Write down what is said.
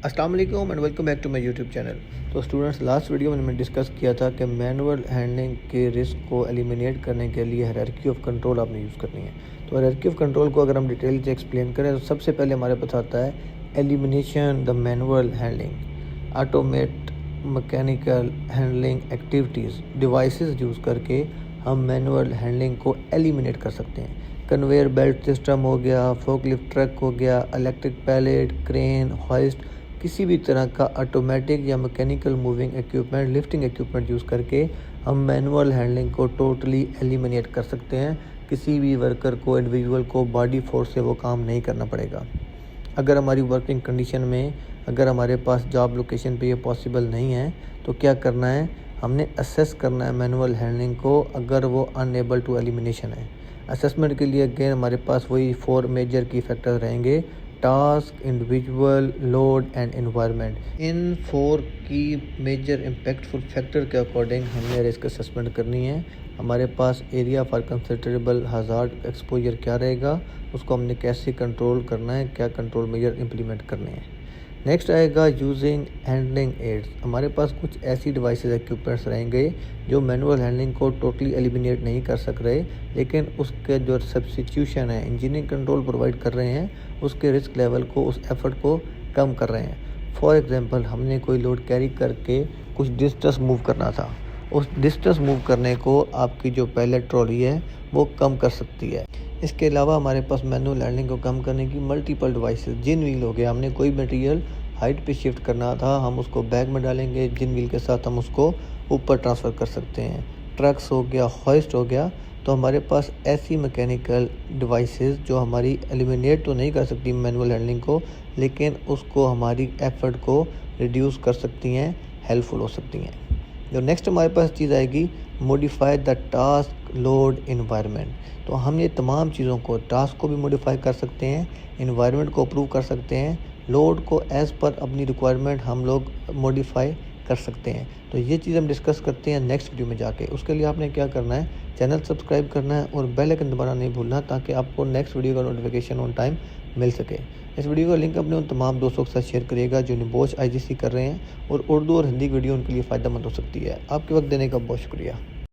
अस्सलाम वालेकुम and welcome back to my YouTube channel. तो स्टूडेंट्स, लास्ट वीडियो में मैंने डिस्कस किया था कि मैनुअल हैंडलिंग के रिस्क को एलिमिनेट करने के लिए हायरार्की ऑफ कंट्रोल आपने यूज़ करनी है। तो हायरार्की ऑफ कंट्रोल को अगर हम डिटेल से एक्सप्लेन करें तो सबसे पहले हमारे पास आता है elimination the manual handling, automate mechanical handling activities, devices use करके हम मैनुअल हैंडलिंग को एलिमिनेट कर सकते हैं। कन्वेयर बेल्ट सिस्टम हो गया, फोकलिफ्ट ट्रक हो गया, इलेक्ट्रिक पैलेट, क्रेन, हॉइस्ट, किसी भी तरह का ऑटोमेटिक या mechanical moving equipment, lifting equipment use करके हम मैनुअल हैंडलिंग को टोटली एलिमिनेट कर सकते हैं। किसी भी वर्कर को, इंडिविजुअल को बॉडी फोर्स से वो काम नहीं करना पड़ेगा। अगर हमारी वर्किंग कंडीशन में, अगर हमारे पास जॉब लोकेशन पे ये पॉसिबल नहीं है तो क्या करना है, हमने असेस करना है मैनुअल हैंडलिंग को अगर वो अनएबल टू एलिमिनेशन है। असेसमेंट के लिए अगेन हमारे पास वही 4 मेजर की फैक्टर्स रहेंगे: task, individual, load and environment. इन 4 की मेजर इम्पैक्टफुल फैक्टर के अकॉर्डिंग हमने रिस्क असेसमेंट करनी है। हमारे पास area for considerable hazard exposure क्या रहेगा, उसको हमने कैसे कंट्रोल करना है, क्या कंट्रोल मेजर इम्प्लीमेंट करने हैं। नेक्स्ट आएगा यूजिंग हैंडलिंग एड्स। हमारे पास कुछ ऐसी डिवाइसेस, इक्विपमेंट्स रहेंगे जो मैनुअल हैंडलिंग को टोटली एलिमिनेट नहीं कर सक रहे, लेकिन उसके जो सब्स्टिट्यूशन है, इंजीनियरिंग कंट्रोल प्रोवाइड कर रहे हैं, उसके रिस्क लेवल को, उस एफर्ट को कम कर रहे हैं। फॉर एग्जांपल, हमने कोई लोड कैरी करके कुछ डिस्टेंस मूव करना था, उस डिस्टेंस मूव करने को आपकी जो पैलेट ट्रॉली है वो कम कर सकती है। इसके अलावा हमारे पास मैनुअल हैंडलिंग को कम करने की मल्टीपल डिवाइसेस, जिन व्हील हो गया, हमने कोई मटेरियल हाइट पे शिफ्ट करना था, हम उसको बैग में डालेंगे, जिन व्हील के साथ हम उसको ऊपर ट्रांसफ़र कर सकते हैं। ट्रक्स हो गया, हॉइस्ट हो गया, तो हमारे पास ऐसी मैकेनिकल डिवाइसेस जो हमारी एलिमिनेट तो नहीं कर सकती मैनुअल हैंडलिंग को, लेकिन उसको, हमारी एफर्ट को रिड्यूस कर सकती हैं, हेल्पफुल हो सकती हैं। जो नेक्स्ट हमारे पास चीज़ आएगी, modify the task, load, environment. तो हम ये तमाम चीज़ों को, टास्क को भी मॉडिफाई कर सकते हैं, एनवायरनमेंट को अप्रूव कर सकते हैं, लोड को एज़ पर अपनी रिक्वायरमेंट हम लोग मॉडिफाई कर सकते हैं। तो ये चीज़ हम डिस्कस करते हैं नेक्स्ट वीडियो में जाके। उसके लिए आपने क्या करना है, चैनल सब्सक्राइब करना है और बेल आइकन दबाना नहीं भूलना, ताकि आपको नेक्स्ट वीडियो का नोटिफिकेशन ऑन टाइम मिल सके। इस वीडियो का लिंक अपने उन तमाम दोस्तों के साथ शेयर करिएगा जो निबोच IGC कर रहे हैं और उर्दू और हिंदी वीडियो उनके लिए फ़ायदेमंद हो सकती है। आपके वक्त देने का बहुत शुक्रिया।